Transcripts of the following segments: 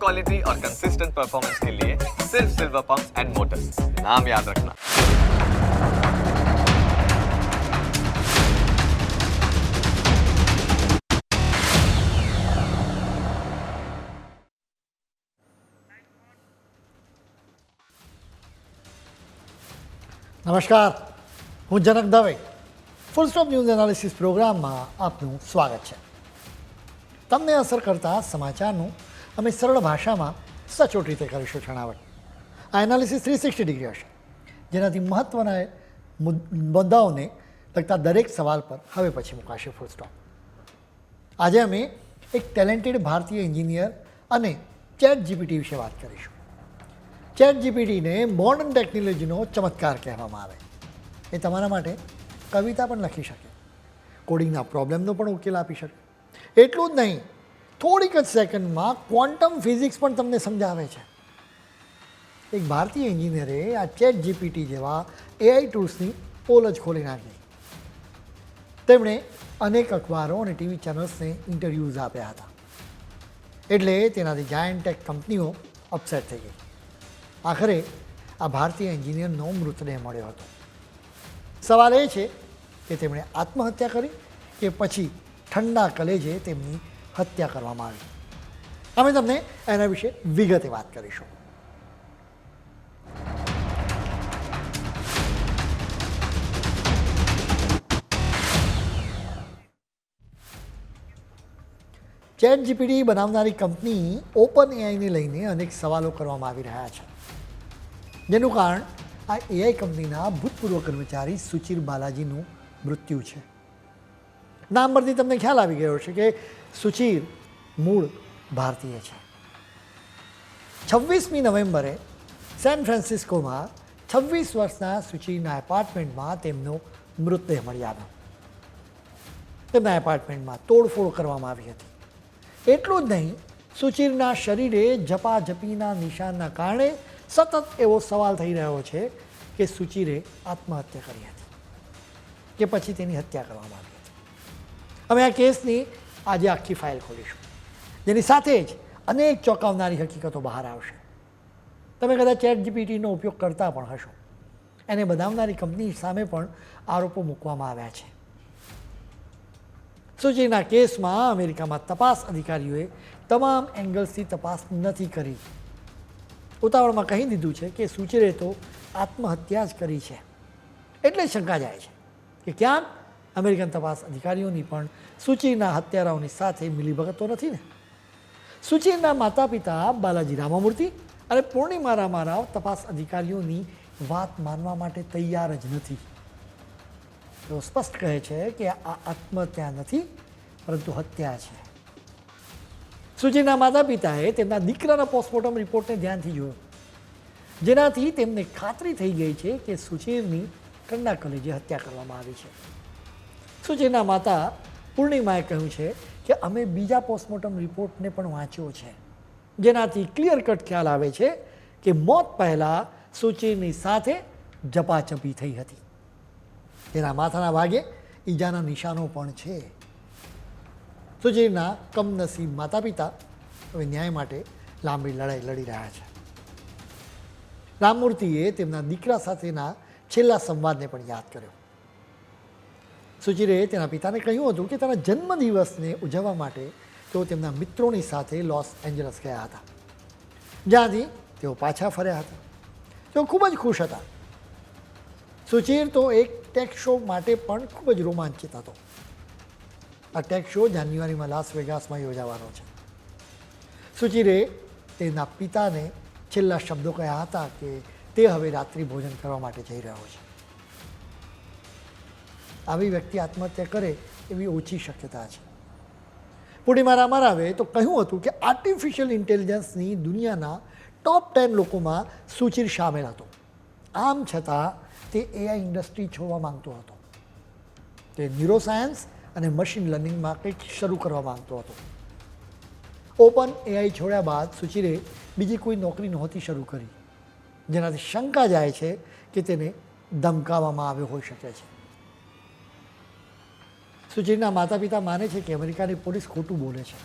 Quality और consistent performance के लिए सिर्फ सिल्वर पंप्स एंड मोटर्स, नाम याद रखना। નમસ્કાર, હું Janak Dave. Full stop news analysis પ્રોગ્રામમાં આપનું સ્વાગત છે. તમને અસર કરતા સમાચારનું અમે સરળ ભાષામાં સચોટ રીતે કરીશું છણાવટ. આ એનાલિસિસ 360 ડિગ્રી હશે, જેનાથી મહત્ત્વના મુદ્દાઓને લગતા દરેક સવાલ પર હવે પછી મુકાશે ફૂલ સ્ટોપ. આજે અમે એક ટેલેન્ટેડ ભારતીય એન્જિનિયર અને ચેટ જીપીટી વિશે વાત કરીશું. ચેટ જીપીટીને મોડર્ન ટેકનોલોજીનો ચમત્કાર કહેવામાં આવે. એ તમારા માટે કવિતા પણ લખી શકે, કોડિંગના પ્રોબ્લેમનો પણ ઉકેલ આપી શકે. એટલું જ નહીં, થોડીક જ સેકન્ડમાં ક્વોન્ટમ ફિઝિક્સ પણ તમને સમજાવે છે. એક ભારતીય એન્જિનિયરે આ ચેટ જીપીટી જેવા એઆઈ ટૂલ્સની પોલ જ ખોલી નાખી. તેમણે અનેક અખબારો અને ટીવી ચેનલ્સને ઇન્ટરવ્યૂઝ આપ્યા હતા. એટલે તેનાથી જાયન્ટ ટેક કંપનીઓ અપસેટ થઈ ગઈ. આખરે આ ભારતીય એન્જિનિયરનો મૃતદેહ મળ્યો હતો. સવાલ એ છે કે તેમણે આત્મહત્યા કરી કે પછી ઠંડા કલેજે તેમની હત્યા કરવામાં આવી. અમે તમને એના વિશે વિગતે વાત કરીશું. ચેટ જીપીટી બનાવનારી કંપની ઓપન એઆઈને લઈને અનેક સવાલો કરવામાં આવી રહ્યા છે, જેનું કારણ આ એઆઈ કંપનીના ભૂતપૂર્વ કર્મચારી સુચિર બાલાજીનું મૃત્યુ છે. નામ પરથી તમને ખ્યાલ આવી ગયો છે કે સુચિર મૂળ ભારતીય છે. 26મી નવેમ્બરે સેન ફ્રાન્સિસ્કોમાં 26 વર્ષના સુચિરના એપાર્ટમેન્ટમાં તેમનો મૃતદેહ મળી આવ્યો. તેમના એપાર્ટમેન્ટમાં તોડફોડ કરવામાં આવી હતી. એટલું જ નહીં, સુચિરના શરીરે ઝપાઝપીના નિશાનના કારણે સતત એવો સવાલ થઈ રહ્યો છે કે સુચિરે આત્મહત્યા કરી હતી કે પછી તેની હત્યા કરવામાં આવી હતી. અમે આ કેસની આજે આખી ફાઇલ ખોલીશું, જેની સાથે જ અનેક ચોંકાવનારી હકીકતો બહાર આવશે. તમે કદાચ ચેટ જીપીટીનો ઉપયોગ કરતા પણ હશો. એને બનાવનારી કંપની સામે પણ આરોપો મૂકવામાં આવ્યા છે. સુચિરના કેસમાં અમેરિકામાં તપાસ અધિકારીઓએ તમામ એંગલ્સથી તપાસ નથી કરી. ઉતાવળમાં કહી દીધું છે કે સુચિરે તો આત્મહત્યા જ કરી છે. એટલે શંકા જાય છે કે ક્યાંક અમેરિકન તપાસ અધિકારીઓની પણ સુચિરના હત્યારાઓની સાથે મિલીભગત તો નથી ને. સુચિરના માતા પિતા બાલાજી રામામૂર્તિ અને પૂર્ણિમા રામારાવ તપાસ અધિકારીઓની વાત માનવા માટે તૈયાર જ નથી. તેઓ સ્પષ્ટ કહે છે કે આ આત્મહત્યા નથી, પરંતુ હત્યા છે. સુચિરના માતા પિતાએ તેમના દીકરાના પોસ્ટમોર્ટમ રિપોર્ટને ધ્યાનથી જોયો, જેનાથી તેમને ખાતરી થઈ ગઈ છે કે સુચિરની ઠંડા કલેજે હત્યા કરવામાં આવી છે. સુચિરના માતા પૂર્ણિમાએ કહ્યું છે કે અમે બીજા પોસ્ટમોર્ટમ રિપોર્ટને પણ વાંચ્યો છે, જેનાથી ક્લિયર કટ ખ્યાલ આવે છે કે મોત પહેલાં સુચિરની સાથે ઝપાઝપી થઈ હતી. તેના માથાના ભાગે ઈજાના નિશાનો પણ છે. સુચિરના કમનસીબ માતા પિતા હવે ન્યાય માટે લાંબી લડાઈ લડી રહ્યા છે. રામમૂર્તિએ તેમના દીકરા સાથેના છેલ્લા સંવાદને પણ યાદ કર્યો. સુચિરે તેના પિતાને કહ્યું હતું કે તેના જન્મદિવસને ઉજવવા માટે તેઓ તેમના મિત્રોની સાથે લોસ એન્જલસ ગયા હતા, જ્યાંથી તેઓ પાછા ફર્યા હતા. તેઓ ખૂબ જ ખુશ હતા. સુચિર તો એક ટેક શો માટે પણ ખૂબ જ રોમાંચિત હતો. આ ટેક શો જાન્યુઆરીમાં લાસ વેગાસમાં યોજાવાનો છે. સુચિરે તેના પિતાને છેલ્લા શબ્દો કહ્યા હતા કે તે હવે રાત્રિ ભોજન કરવા માટે જઈ રહ્યો છે. આવી વ્યક્તિ આત્મહત્યા કરે એવી ઓછી શક્યતા છે. પૂર્ણિમા રામારાવે તો કહ્યું હતું કે આર્ટિફિશિયલ ઇન્ટેલિજન્સની દુનિયાના ટોપ 10 લોકોમાં સુચિર સામેલ હતો. આમ છતાં તે એઆઈ ઇન્ડસ્ટ્રી છોડવા માંગતો હતો. તે ન્યુરોસાયન્સ અને મશીન લર્નિંગમાં કંઈક શરૂ કરવા માંગતો હતો. ઓપન એઆઈ છોડ્યા બાદ સુચિરે બીજી કોઈ નોકરી નહોતી શરૂ કરી, જેનાથી શંકા જાય છે કે તેને ધમકાવવામાં આવ્યો હોઈ શકે છે. સુચિરના માતા પિતા માને છે કે અમેરિકાની પોલીસ ખોટું બોલે છે.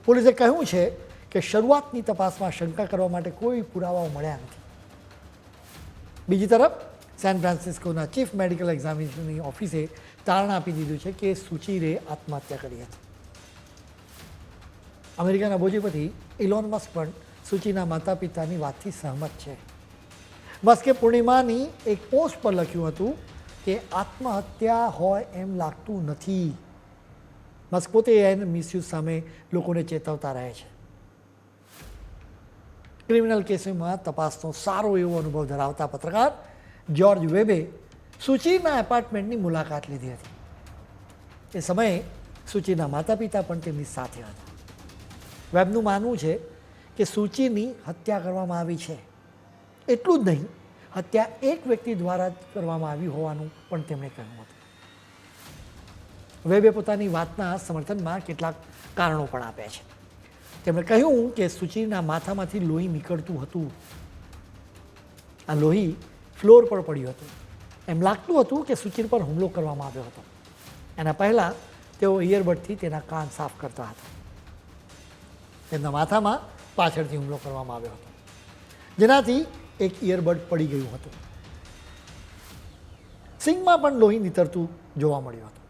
પોલીસે કહ્યું છે કે શરૂઆતની તપાસમાં શંકા કરવા માટે કોઈ પુરાવાઓ મળ્યા નથી. બીજી તરફ સેન ફ્રાન્સિસ્કોના ચીફ મેડિકલ એક્ઝામિનેશનની ઓફિસે તારણ આપી દીધું છે કે સુચિરે આત્મહત્યા કરી હતી. અમેરિકાના બોજીપતિ ઇલોન મસ્ક પણ સુચિના માતા પિતાની વાતથી સહમત છે. મસ્કે પૂર્ણિમાની એક પોસ્ટ પર લખ્યું હતું કે આત્મહત્યા હોય એમ લાગતું નથી. મસ્ક પોતે એઆઈના મિસયુઝ સામે લોકોને ચેતવતા રહે છે. ક્રિમિનલ કેસોમાં તપાસનો સારો એવો અનુભવ ધરાવતા પત્રકાર જ્યોર્જ વેબે સુચિના એપાર્ટમેન્ટની મુલાકાત લીધી હતી. એ સમયે સુચિના માતા પિતા પણ તેમની સાથે હતા. વેબનું માનવું છે કે સુચિની હત્યા કરવામાં આવી છે. એટલું જ નહીં, હત્યા એક વ્યક્તિ દ્વારા જ કરવામાં આવી હોવાનું પણ તેમણે કહ્યું હતું. વેબે પોતાની વાતના સમર્થનમાં કેટલાક કારણો પણ આપ્યા છે. તેમણે કહ્યું કે સુચિના માથામાંથી લોહી નીકળતું હતું. આ લોહી ફ્લોર પર પડ્યું હતું. એમ લાગતું હતું કે સુચિર પર હુમલો કરવામાં આવ્યો હતો. એના પહેલાં તેઓ ઇયરબડથી તેના કાન સાફ કરતા હતા. તેમના માથામાં પાછળથી હુમલો કરવામાં આવ્યો હતો, જેનાથી એક ઇયરબડ પડી ગયું હતું. સિંગમાં પણ લોહી નીતરતું જોવા મળ્યું હતું.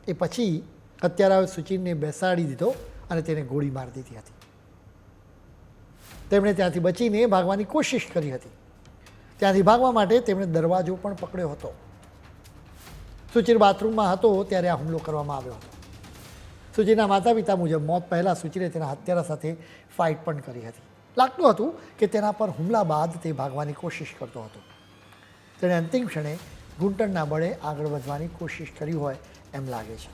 એ પછી હત્યારાઓએ સુચિનને બેસાડી દીધો અને તેને ગોળી મારી દીધી હતી. તેમણે ત્યાંથી બચીને ભાગવાની કોશિશ કરી હતી. ત્યાંથી ભાગવા માટે તેમણે દરવાજો પણ પકડ્યો હતો. સુચિર બાથરૂમમાં હતો ત્યારે આ હુમલો કરવામાં આવ્યો હતો. સુચિના માતા પિતા મુજબ મોત પહેલાં સુચિરે તેના હત્યારા સાથે ફાઇટ પણ કરી હતી. લાગતું હતું કે તેના પર હુમલા બાદ તે ભાગવાની કોશિશ કરતો હતો. તેણે અંતિમ ક્ષણે ઘૂંટણના બળે આગળ વધવાની કોશિશ કરી હોય એમ લાગે છે.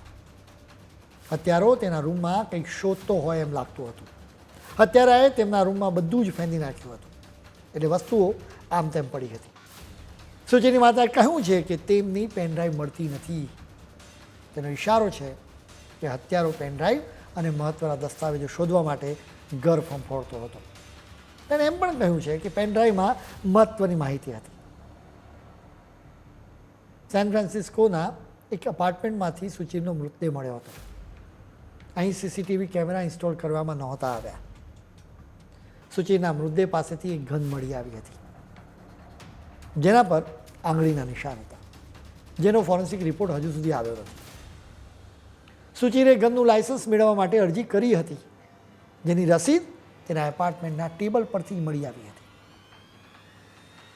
હત્યારો તેના રૂમમાં કંઈક શોધતો હોય એમ લાગતું હતું. હત્યારાએ તેમના રૂમમાં બધું જ ફેંદી નાખ્યું હતું, એટલે વસ્તુઓ આમ તેમ પડી હતી. સુચિની માતાએ કહ્યું છે કે તેમની પેનડ્રાઈવ મળતી નથી. તેનો ઇશારો છે કે હત્યારો પેનડ્રાઈવ અને મહત્ત્વના દસ્તાવેજો શોધવા માટે ઘર ફંફોડતો હતો. તેણે એમ પણ કહ્યું છે કે પેનડ્રાઈવમાં મહત્ત્વની માહિતી હતી. સેન ફ્રાન્સિસ્કોના એક અપાર્ટમેન્ટમાંથી સુચિરનો મૃતદેહ મળ્યો હતો. અહીં સીસીટીવી કેમેરા ઇન્સ્ટોલ કરવામાં નહોતા આવ્યા. સુચિરના મૃતદેહ પાસેથી એક ગન મળી આવી હતી, જેના પર આંગળીના નિશાન હતા, જેનો ફોરેન્સિક રિપોર્ટ હજુ સુધી આવ્યો નથી. સુચિરે ગનનું લાયસન્સ મેળવવા માટે અરજી કરી હતી, જેની રસીદ તેના એપાર્ટમેન્ટના ટેબલ પરથી મળી આવી હતી.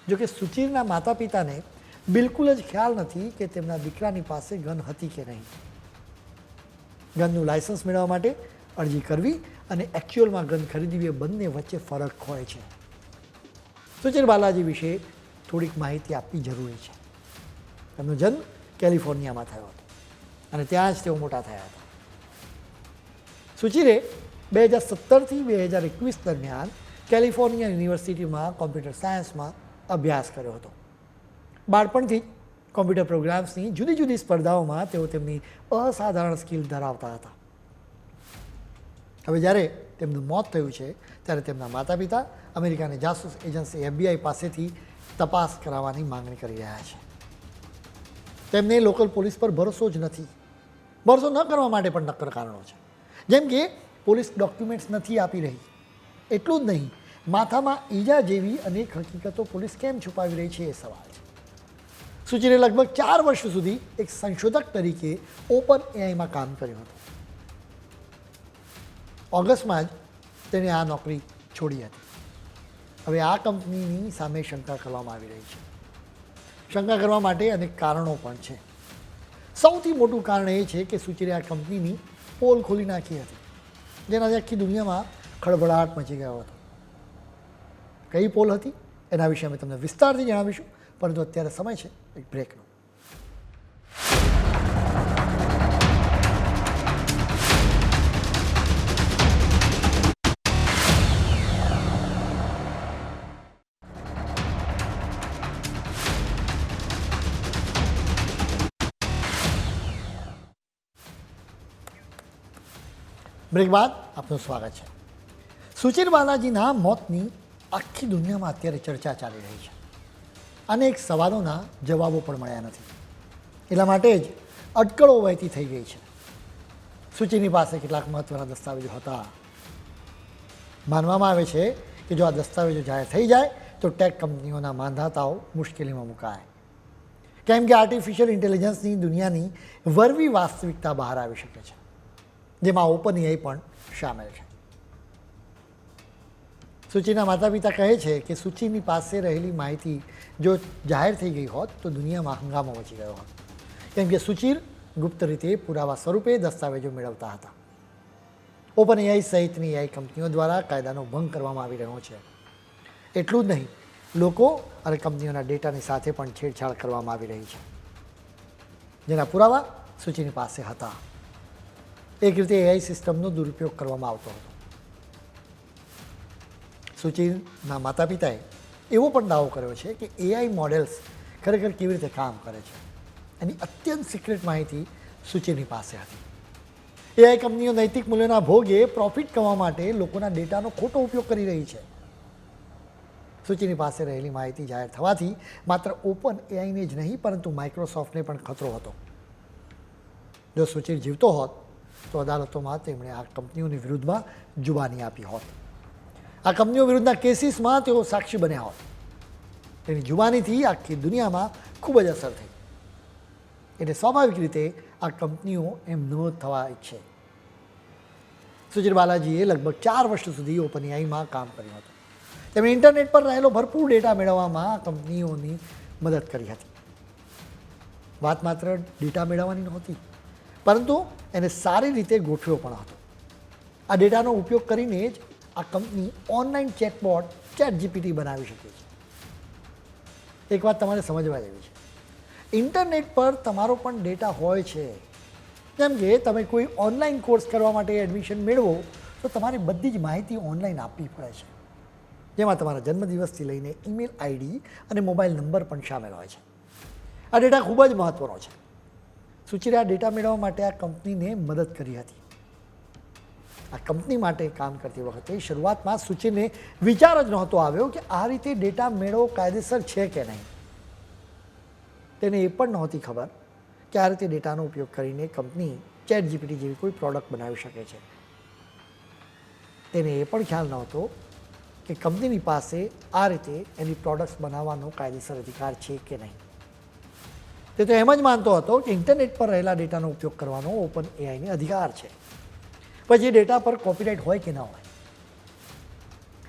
જોકે સુચિરના માતા પિતાને બિલકુલ જ ખ્યાલ નથી કે તેમના દીકરાની પાસે ગન હતી કે નહીં. ગનનું લાયસન્સ મેળવવા માટે અરજી કરવી અને એકચ્યુઅલમાં ગન ખરીદવી એ બંને વચ્ચે ફરક હોય છે. સુચિર બાલાજી વિશે થોડીક માહિતી આપવી જરૂરી છે. તેમનો જન્મ કેલિફોર્નિયામાં થયો હતો અને ત્યાં જ તેઓ મોટા થયા હતા. સુચિરે 2017થી 2021 દરમિયાન કેલિફોર્નિયા યુનિવર્સિટીમાં કોમ્પ્યુટર સાયન્સમાં અભ્યાસ કર્યો હતો. બાળપણથી જ કોમ્પ્યુટર પ્રોગ્રામ્સની જુદી જુદી સ્પર્ધાઓમાં તેઓ તેમની અસાધારણ સ્કિલ ધરાવતા હતા. હવે જ્યારે તેમનું મોત થયું છે ત્યારે તેમના માતા પિતા અમેરિકાની જાસૂસ એજન્સી FBI પાસેથી તપાસ કરાવવાની માંગણી કરી રહ્યા છે. તેમને લોકલ પોલીસ પર ભરોસો જ નથી. ભરોસો ન કરવા માટે પણ નક્કર કારણો છે, જેમ કે પોલીસ ડોક્યુમેન્ટ્સ નથી આપી રહી. એટલું જ નહીં, માથામાં ઈજા જેવી અનેક હકીકતો પોલીસ કેમ છુપાવી રહી છે એ સવાલ છે. સુચિરે લગભગ 4 વર્ષ સુધી એક સંશોધક તરીકે ઓપન એઆઈમાં કામ કર્યું હતું. ઓગસ્ટમાં જ તેણે આ નોકરી છોડી હતી. હવે આ કંપનીની સામે શંકા કરવામાં આવી રહી છે. શંકા કરવા માટે અનેક કારણો પણ છે. સૌથી મોટું કારણ એ છે કે સુચિરે આ કંપનીની પોલ ખોલી નાખી હતી, જેનાથી આખી દુનિયામાં ખળભળાટ મચી ગયો હતો. કઈ પોલ હતી એના વિશે અમે તમને વિસ્તારથી જણાવીશું, પરંતુ અત્યારે સમય છે એક બ્રેકનો. બ્રેક બાદ આપનું સ્વાગત છે. સુચિર બાલાજીના મોતની આખી દુનિયામાં અત્યારે ચર્ચા ચાલી રહી છે. અનેક સવાલોના જવાબો પણ મળ્યા નથી. એટલા માટે જ અટકળો વહેતી થઈ ગઈ છે. સુચિની પાસે કેટલાક મહત્ત્વના દસ્તાવેજો હતા, માનવામાં આવે છે કે જો આ દસ્તાવેજો જાહેર થઈ જાય તો ટેક કંપનીઓના માંધાતાઓ મુશ્કેલીમાં મુકાય, કેમ કે આર્ટિફિશિયલ ઇન્ટેલિજન્સની દુનિયાની વરવી વાસ્તવિકતા બહાર આવી શકે છે, જેમાં ઓપન એઆઈ પણ સામેલ છે. સુચિના માતા પિતા કહે છે કે સુચિની પાસે રહેલી માહિતી જો જાહેર થઈ ગઈ હોત તો દુનિયામાં હંગામો મચી ગયો હોત, કેમ કે સુચિર ગુપ્ત રીતે પુરાવા સ્વરૂપે દસ્તાવેજો મેળવતા હતા. ઓપન એઆઈ સહિતની એઆઈ કંપનીઓ દ્વારા કાયદાનો ભંગ કરવામાં આવી રહ્યો છે. એટલું જ નહીં, લોકો અને કંપનીઓના ડેટાની સાથે પણ છેડછાડ કરવામાં આવી રહી છે, જેના પુરાવા સુચિની પાસે હતા. એક રીતે એઆઈ સિસ્ટમનો દુરુપયોગ કરવામાં આવતો હતો. સુચિના માતા પિતાએ એવો પણ દાવો કર્યો છે કે એઆઈ મોડેલ્સ ખરેખર કેવી રીતે કામ કરે છે એની અત્યંત સિક્રેટ માહિતી સુચિની પાસે હતી. એઆઈ કંપનીઓ નૈતિક મૂલ્યોના ભોગે પ્રોફિટ કમાવા માટે લોકોના ડેટાનો ખોટો ઉપયોગ કરી રહી છે. સુચિની પાસે રહેલી માહિતી જાહેર થવાથી માત્ર ઓપન એઆઈને જ નહીં પરંતુ માઇક્રોસોફ્ટને પણ ખતરો હતો. જો સુચિર જીવતો હોત તો અદાલતોમાં તેમણે આ કંપનીઓની વિરુદ્ધમાં જુબાની આપી હોત. આ કંપનીઓ વિરુદ્ધના કેસીસમાં તેઓ સાક્ષી બન્યા હોત. તેની જુબાનીથી આખી દુનિયામાં ખૂબ જ અસર થઈ. એટલે સ્વાભાવિક રીતે આ કંપનીઓ એમ ન થવા ઈચ્છે. સુચિર બાલાજીએ લગભગ 4 વર્ષ સુધી ઓપન એઆઈમાં કામ કર્યું હતું. તેમણે ઇન્ટરનેટ પર રહેલો ભરપૂર ડેટા મેળવવામાં આ કંપનીઓની મદદ કરી હતી. વાત માત્ર ડેટા મેળવવાની નહોતી, પરંતુ એને સારી રીતે ગોઠવ્યો પણ હતો. આ ડેટાનો ઉપયોગ કરીને જ આ કંપની ઓનલાઈન ચેટબોટ ChatGPT બનાવી શકે છે. એક વાત તમારે સમજવા જેવી છે, ઇન્ટરનેટ પર તમારો પણ ડેટા હોય છે. જેમ કે તમે કોઈ ઓનલાઈન કોર્સ કરવા માટે એડમિશન મેળવો તો તમારે બધી જ માહિતી ઓનલાઈન આપવી પડે છે, જેમાં તમારા જન્મદિવસથી લઈને ઈમેલ આઈડી અને મોબાઈલ નંબર પણ સામેલ હોય છે. આ ડેટા ખૂબ જ મહત્ત્વનો છે. સુચિરે આ ડેટા મેળવવા માટે આ કંપનીને મદદ કરી હતી. આ કંપની માટે કામ કરતી વખતે શરૂઆતમાં સુચિરને વિચાર જ નહોતો આવ્યો કે આ રીતે ડેટા મેળવવો કાયદેસર છે કે નહીં. તેને એ પણ નહોતી ખબર કે આ રીતે ડેટાનો ઉપયોગ કરીને કંપની ChatGPT જેવી કોઈ પ્રોડક્ટ બનાવી શકે છે. તેને એ પણ ખ્યાલ નહોતો કે કંપનીની પાસે આ રીતે એની પ્રોડક્ટ્સ બનાવવાનો કાયદેસર અધિકાર છે કે નહીં. તે તો એમ જ માનતો હતો કે ઇન્ટરનેટ પર રહેલા ડેટાનો ઉપયોગ કરવાનો ઓપન એઆઈને અધિકાર છે, પછી એ ડેટા પર કોપીરાઇટ હોય કે ન હોય.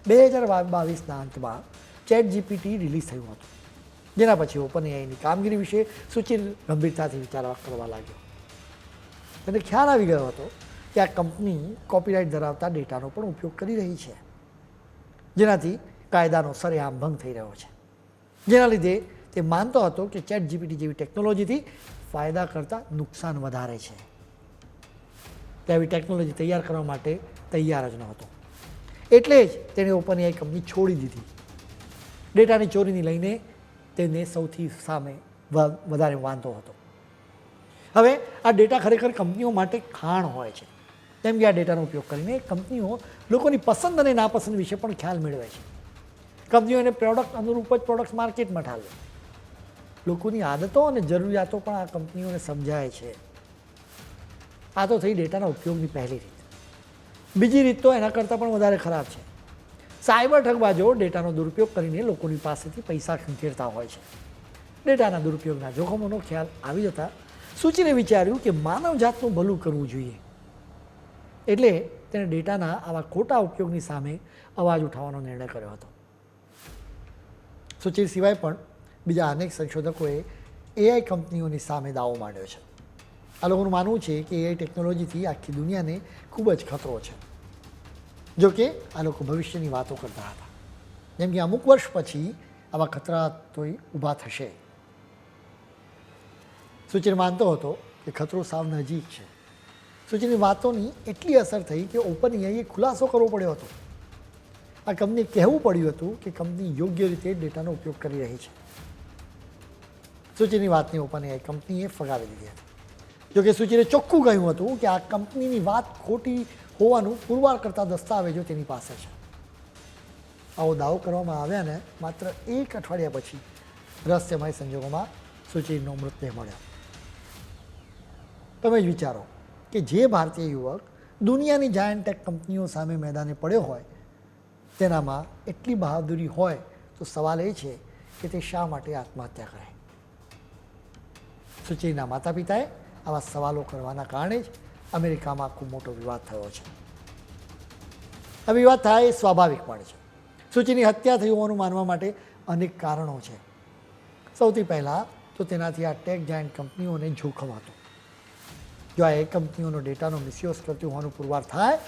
2022ના અંતમાં ChatGPT રિલીઝ થયું હતું, જેના પછી ઓપન એઆઈની કામગીરી વિશે સુચિર ગંભીરતાથી વિચારવા કરવા લાગ્યો. તેને ખ્યાલ આવી ગયો હતો કે આ કંપની કોપીરાઇટ ધરાવતા ડેટાનો પણ ઉપયોગ કરી રહી છે, જેનાથી કાયદાનો સરેઆમ ભંગ થઈ રહ્યો છે. જેના લીધે તે માનતો હતો કે ChatGPT જેવી ટેકનોલોજીથી ફાયદા કરતાં નુકસાન વધારે છે. તે આવી ટેકનોલોજી તૈયાર કરવા માટે તૈયાર જ નહોતો. એટલે જ તેણે ઓપન એઆઈ કંપની છોડી દીધી. ડેટાની ચોરીને લઈને તેને સૌથી સામે વધારે વાંધો હતો. હવે આ ડેટા ખરેખર કંપનીઓ માટે ખાણ હોય છે. કેમ કે આ ડેટાનો ઉપયોગ કરીને કંપનીઓ લોકોની પસંદ અને નાપસંદ વિશે પણ ખ્યાલ મેળવે છે. કંપનીઓને પ્રોડક્ટ અનુરૂપ જ પ્રોડક્ટ્સ માર્કેટમાં ઠાલવે. લોકોની આદતો અને જરૂરિયાતો પણ આ કંપનીઓને સમજાય છે. આ તો થઈ ડેટાના ઉપયોગની પહેલી રીત. બીજી રીત તો એના કરતાં પણ વધારે ખરાબ છે. સાયબર ઠગબાજો ડેટાનો દુરુપયોગ કરીને લોકોની પાસેથી પૈસા ખંખેરતા હોય છે. ડેટાના દુરુપયોગના જોખમોનો ખ્યાલ આવી જતાં સુચિરે વિચાર્યું કે માનવજાતનું ભલું કરવું જોઈએ. એટલે તેણે ડેટાના આવા ખોટા ઉપયોગની સામે અવાજ ઉઠાવવાનો નિર્ણય કર્યો હતો. સુચિર સિવાય પણ બીજા અનેક સંશોધકોએ એઆઈ કંપનીઓની સામે દાવો માંડ્યો છે. આ લોકોનું માનવું છે કે એઆઈ ટેકનોલોજીથી આખી દુનિયાને ખૂબ જ ખતરો છે. જોકે આ લોકો ભવિષ્યની વાતો કરતા હતા, જેમ કે અમુક વર્ષ પછી આવા ખતરા તો ઊભા થશે. સુચિર માનતો હતો કે ખતરો સાવ નજીક છે. સુચિરની વાતોની એટલી અસર થઈ કે ઓપન એઆઈએ ખુલાસો કરવો પડ્યો હતો. આ કંપનીએ કહેવું પડ્યું હતું કે કંપની યોગ્ય રીતે ડેટાનો ઉપયોગ કરી રહી છે. સુચિરની વાતની ઓપન એઆઈ કંપનીએ ફગાવી દીધી હતી. જોકે સુચિરે ચોખ્ખું કહ્યું હતું કે આ કંપનીની વાત ખોટી હોવાનું પુરવાર કરતા દસ્તાવેજો તેની પાસે છે. આવો દાવો કરવામાં આવ્યા ને માત્ર 1 અઠવાડિયા પછી રહસ્યમય સંજોગોમાં સુચિરનો મૃતદેહ મળ્યો. તમે જ વિચારો કે જે ભારતીય યુવક દુનિયાની જાયન્ટ ટેક કંપનીઓ સામે મેદાને પડ્યો હોય તેનામાં એટલી બહાદુરી હોય તો સવાલ એ છે કે તે શા માટે આત્મહત્યા કરે. સુચિના માતા પિતાએ આવા સવાલો કરવાના કારણે જ અમેરિકામાં ખૂબ મોટો વિવાદ થયો છે. આ વિવાદ થાય એ સ્વાભાવિક પણ છે. સુચિની હત્યા થઈ હોવાનું માનવા માટે અનેક કારણો છે. સૌથી પહેલાં તો તેનાથી આ ટેક જાયન્ટ કંપનીઓને જોખમ હતું. જો આ એ કંપનીઓનો ડેટાનો મિસયુઝ કરતી હોવાનું પુરવાર થાય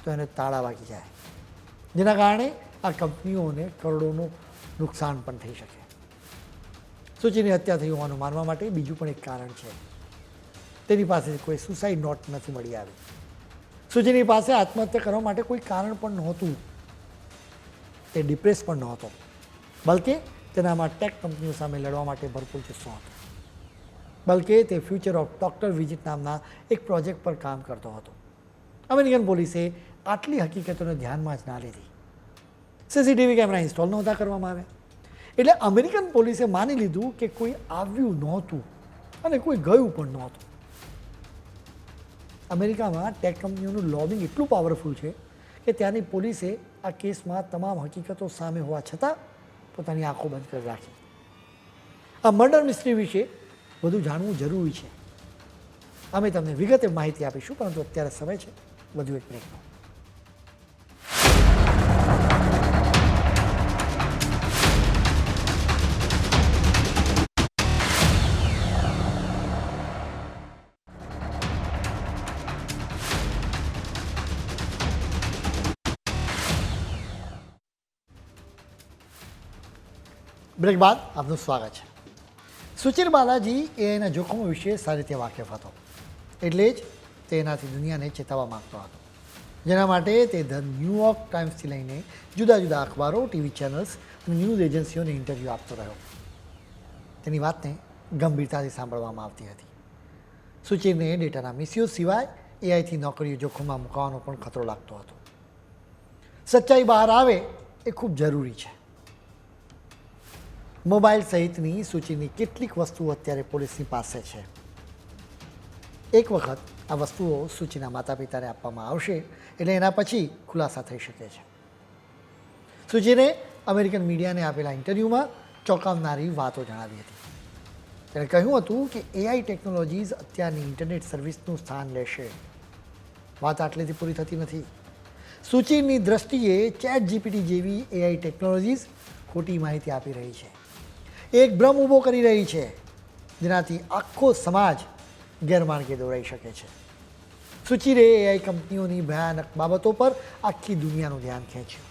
તો એને તાળા વાગી જાય, જેના કારણે આ કંપનીઓને કરોડોનું નુકસાન પણ થઈ શકે. સુચિની હત્યા થઈ હોવાનું માનવા માટે બીજું પણ એક કારણ છે. તેની પાસે કોઈ સુસાઇડ નોટ નથી મળી આવી. સુચિની પાસે આત્મહત્યા કરવા માટે કોઈ કારણ પણ નહોતું. તે ડિપ્રેસ પણ નહોતો, બલકે તેનામાં ટેક કંપનીઓ સામે લડવા માટે ભરપૂર જુસ્સો હતો. બલકે તે ફ્યુચર ઓફ ડૉક્ટર વિઝિટ નામના એક પ્રોજેક્ટ પર કામ કરતો હતો. અમેરિકન પોલીસે આટલી હકીકતોને ધ્યાનમાં જ ના લીધી. સીસીટીવી કેમેરા ઇન્સ્ટોલ નહોતા કરવામાં આવ્યા. એટલે અમેરિકન પોલીસે માની લીધું કે કોઈ આવ્યું નહોતું અને કોઈ ગયું પણ નહોતું. અમેરિકામાં ટેક કંપનીઓનું લોબિંગ એટલું પાવરફુલ છે કે ત્યાંની પોલીસે આ કેસમાં તમામ હકીકતો સામે હોવા છતાં પોતાની આંખો બંધ કરી રાખી. આ મર્ડર મિસ્ટ્રી વિશે વધુ જાણવું જરૂરી છે. અમે તમને વિગતે માહિતી આપીશું, પરંતુ અત્યારે સમય છે વધુ એક બ્રેકનો. બ્રેક બાદ આપનું સ્વાગત છે. સુચિર બાલાજી એના જોખમો વિશે સારી રીતે વાકેફ હતો, એટલે જ તે એનાથી દુનિયાને ચેતવવા માગતો હતો. જેના માટે તે ધ ન્યૂયોર્ક ટાઈમ્સથી લઈને જુદા જુદા અખબારો, ટીવી ચેનલ્સ અને ન્યૂઝ એજન્સીઓને ઇન્ટરવ્યૂ આપતો રહ્યો. તેની વાતને ગંભીરતાથી સાંભળવામાં આવતી હતી. સુચિરને ડેટાના મિસયુઝ સિવાય એઆઈથી નોકરીઓ જોખમમાં મૂકવાનો પણ ખતરો લાગતો હતો. સચ્ચાઈ બહાર આવે એ ખૂબ જરૂરી છે. મોબાઈલ સહિતની સૂચિની કેટલીક વસ્તુઓ અત્યારે પોલીસની પાસે છે. એક વખત આ વસ્તુઓ સૂચિના માતા પિતાને આપવામાં આવશે એટલે એના પછી ખુલાસા થઈ શકે છે. સૂચિને અમેરિકન મીડિયાને આપેલા ઇન્ટરવ્યૂમાં ચોંકાવનારી વાતો જણાવી હતી. તેણે કહ્યું હતું કે એઆઈ ટેકનોલોજીઝ અત્યારની ઇન્ટરનેટ સર્વિસનું સ્થાન લેશે. વાત આટલેથી પૂરી થતી નથી. સૂચિની દ્રષ્ટિએ ચેટ જીપીટી જેવી એઆઈ ટેકનોલોજીઝ ખોટી માહિતી આપી રહી છે. એક ભ્રમ ઊભો કરી રહી છે, જેનાથી આખો સમાજ ગેરમાર્ગે દોરાઈ શકે છે. સુચિરે એઆઈ કંપનીઓની ભયાનક બાબતો પર આખી દુનિયાનું ધ્યાન ખેંચ્યું.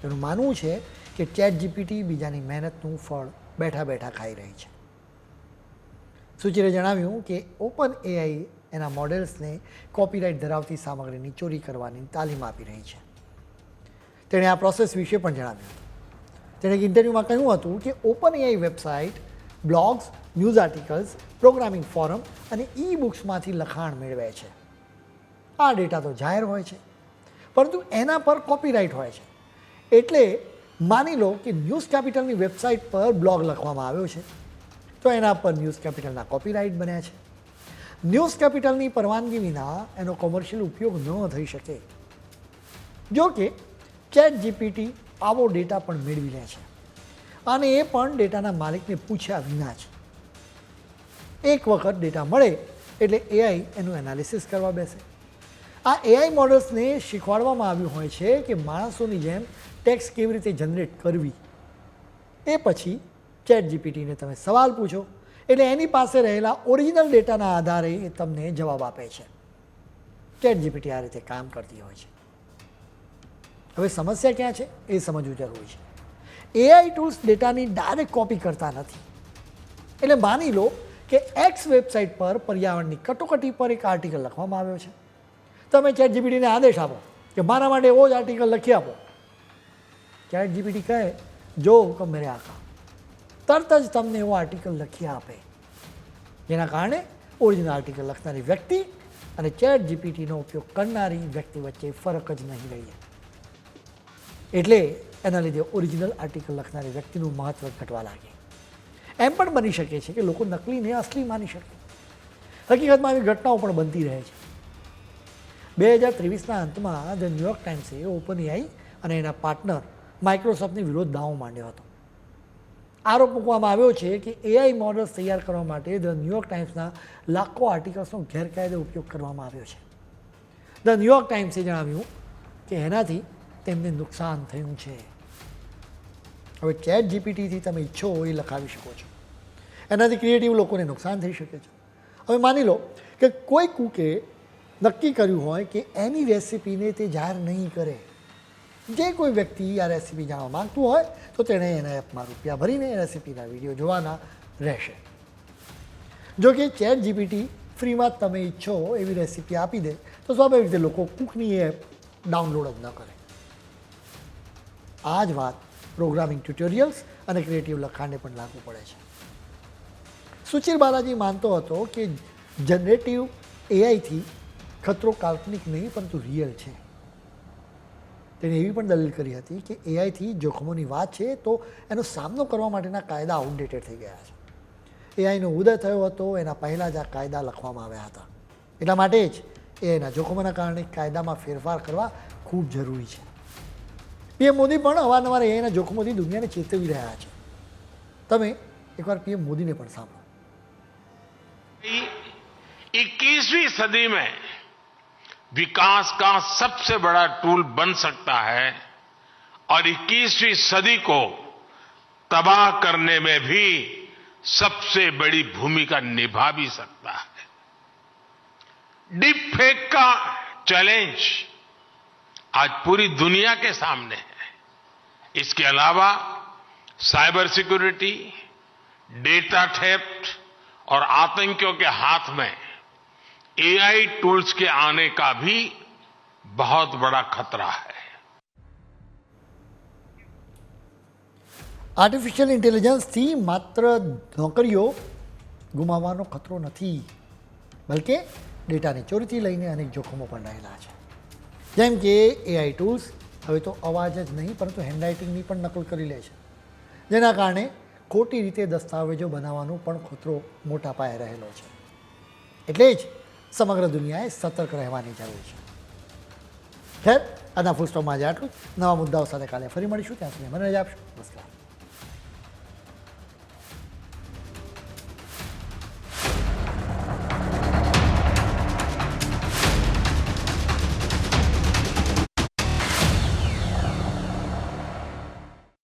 તેનું માનવું છે કે ચેટ જીપીટી બીજાની મહેનતનું ફળ બેઠા બેઠા ખાઈ રહી છે. સુચિરે જણાવ્યું કે ઓપન એઆઈ એના મોડેલ્સને કોપીરાઇટ ધરાવતી સામગ્રીની ચોરી કરવાની તાલીમ આપી રહી છે. તેણે આ પ્રોસેસ વિશે પણ જણાવ્યું. તેણે એક ઇન્ટરવ્યૂમાં કહ્યું હતું કે open AI website, blogs, news articles, programming forum અને ઈ બુક્સમાંથી લખાણ મેળવે છે. આ ડેટા તો જાહેર હોય છે, પરંતુ એના પર કોપીરાઇટ હોય છે. એટલે માની લો કે ન્યૂઝ કેપિટલની વેબસાઇટ પર બ્લોગ લખવામાં આવ્યો છે, તો એના પર ન્યૂઝ કેપિટલના કોપીરાઇટ બન્યા છે. ન્યૂઝ કેપિટલની પરવાનગી વિના એનો કોમર્શિયલ ઉપયોગ ન થઈ શકે. જો કે ચેટ જીપીટી આવો ડેટા પણ મેળવી લે છે, અને એ પણ ડેટાના માલિકને પૂછ્યા વિના જ. એક વખત ડેટા મળે એટલે એઆઈ એનું એનાલિસિસ કરવા બેસે. આ એઆઈ મોડલ્સને શીખવાડવામાં આવ્યું હોય છે કે માણસોની જેમ ટેક્સ્ટ કેવી રીતે જનરેટ કરવી. એ પછી ચેટ જીપીટીને તમે સવાલ પૂછો એટલે એની પાસે રહેલા ઓરિજિનલ ડેટાના આધારે એ તમને જવાબ આપે છે. ચેટ જીપીટી આ રીતે કામ કરતી હોય છે. હવે સમસ્યા ક્યાં છે એ સમજવું જરૂરી છે. એઆઈ ટૂલ્સ ડેટાની ડાયરેક્ટ કોપી કરતા નથી. એટલે માની લો કે એક્સ વેબસાઇટ પર પર્યાવરણની કટોકટી પર એક આર્ટિકલ લખવામાં આવ્યો છે. તમે ચેટ જીપીટીને આદેશ આપો કે મારા માટે એવો જ આર્ટિકલ લખી આપો. ચેટ જીપીટી કહે જો હુકમ મેરે આકા, તરત જ તમને એવો આર્ટિકલ લખી આપે. જેના કારણે ઓરિજિનલ આર્ટિકલ લખનારી વ્યક્તિ અને ચેટ જીપીટીનો ઉપયોગ કરનારી વ્યક્તિ વચ્ચે ફરક જ નહીં રહે. એટલે એના લીધે ઓરિજિનલ આર્ટિકલ લખનારી વ્યક્તિનું મહત્ત્વ ઘટવા લાગે. એમ પણ બની શકે છે કે લોકો નકલીને અસલી માની શકે. હકીકતમાં આવી ઘટનાઓ પણ બનતી રહે છે. 2023ના અંતમાં ધ ન્યૂયોર્ક ટાઈમ્સે ઓપન એઆઈ અને એના પાર્ટનર માઇક્રોસોફ્ટની વિરોધ દાવો માંડ્યો હતો. આરોપ મૂકવામાં આવ્યો છે કે એઆઈ મોડલ્સ તૈયાર કરવા માટે ધ ન્યૂયોર્ક ટાઈમ્સના લાખો આર્ટિકલ્સનો ગેરકાયદે ઉપયોગ કરવામાં આવ્યો છે. ધ ન્યૂયોર્ક ટાઈમ્સે જણાવ્યું કે એનાથી તેમને નુકસાન થયું છે. હવે ચેટ જીપીટીથી તમે ઈચ્છો એ લખાવી શકો છો. એનાથી ક્રિએટિવ લોકોને નુકસાન થઈ શકે છે. હવે માની લો કે કોઈ કૂકે નક્કી કર્યું હોય કે એની રેસિપીને તે જાહેર નહીં કરે. જે કોઈ વ્યક્તિ આ રેસિપી જાણવા માંગતું હોય તો તેણે એના એપમાં રૂપિયા ભરીને એ રેસિપીના વિડીયો જોવાના રહેશે. જો કે ચેટ જીપીટી ફ્રીમાં તમે ઈચ્છો એવી રેસિપી આપી દે તો સ્વાભાવિક રીતે લોકો કૂકની એપ ડાઉનલોડ જ ન કરે. આ જ વાત પ્રોગ્રામિંગ ટ્યુટોરિયલ્સ અને ક્રિએટિવ લખાણને પણ લાગુ પડે છે. સુચિર બાલાજી માનતો હતો કે જનરેટિવ એઆઈથી ખતરો કાલ્પનિક નહીં પરંતુ રિયલ છે. તેણે એવી પણ દલીલ કરી હતી કે એઆઈથી જોખમોની વાત છે તો એનો સામનો કરવા માટેના કાયદા આઉટડેટેડ થઈ ગયા છે. એઆઈનો ઉદય થયો હતો એના પહેલાં જ આ કાયદા લખવામાં આવ્યા હતા. એટલા માટે જ એઆઈના જોખમોના કારણે કાયદામાં ફેરફાર કરવા ખૂબ જરૂરી છે. પીએમ મોદી પણ અવારનવાર એઆઈના જોખમોથી દુનિયાને ચેતવી રહ્યા છે. તમે એકવાર પીએમ મોદીને પણ સાંભળો. 21वीं सदी में विकास का सबसे बड़ा टूल बन सकता है और 21वीं सदी को तबाह करने में भी सबसे बड़ी भूमिका निभा भी सकता है. डीप फेक का चैलेंज आज पूरी दुनिया के सामने है. इसके अलावा साइबर सिक्योरिटी, डेटा थेफ्ट और आतंकियों के हाथ में एआई टूल्स के आने का भी बहुत बड़ा खतरा है. આર્ટિફિશિયલ ઇન્ટેલિજન્સથી માત્ર નોકરીઓ ગુમાવવાનો ખતરો નથી, બલકે ડેટાની ચોરીથી લઈને અનેક જોખમો પણ રહેલા છે. જેમ કે એઆઈ ટૂલ્સ હવે તો અવાજ જ નહીં પરંતુ હેન્ડરાઇટિંગની પણ નકલ કરી લે છે, જેના કારણે ખોટી રીતે દસ્તાવેજો બનાવવાનો પણ ખતરો મોટા પાયે રહેલો છે. એટલે જ સમગ્ર દુનિયાએ સતર્ક રહેવાની જરૂર છે. ખેર, આજના ફૂલ સ્ટોપમાં આજે આટલું જ. નવા મુદ્દાઓ સાથે કાલે ફરી મળીશું. ત્યાં સુધી મને રજા આપશો. નમસ્કાર.